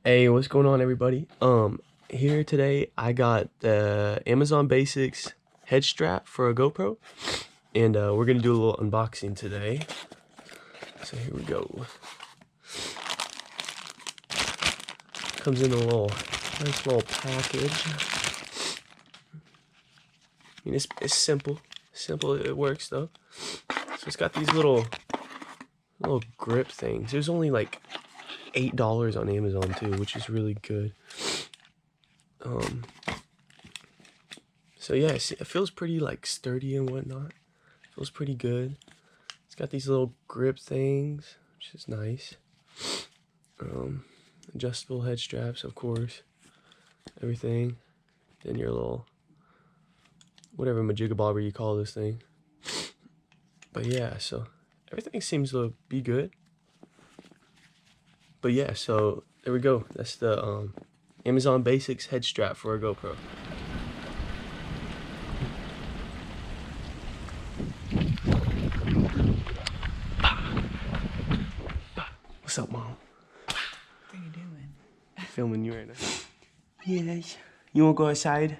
Hey, what's going on, everybody? Here today I got the Amazon Basics head strap for a GoPro, and we're gonna do a little unboxing today. So here we go. Comes in a nice little package. I mean, it's simple. It works though. So it's got these little grip things. There's only like $8 on Amazon too, which is really good. So yeah, it feels pretty like sturdy and whatnot. Feels pretty good. It's got these little grip things, which is nice. Adjustable head straps, of course. Everything. Then your little whatever majigga bobber you call this thing. But yeah, so everything seems to be good. But yeah, so there we go. That's the Amazon Basics head strap for a GoPro. What's up, Mom? What are you doing? Filming you right now. Yes. You wanna go outside?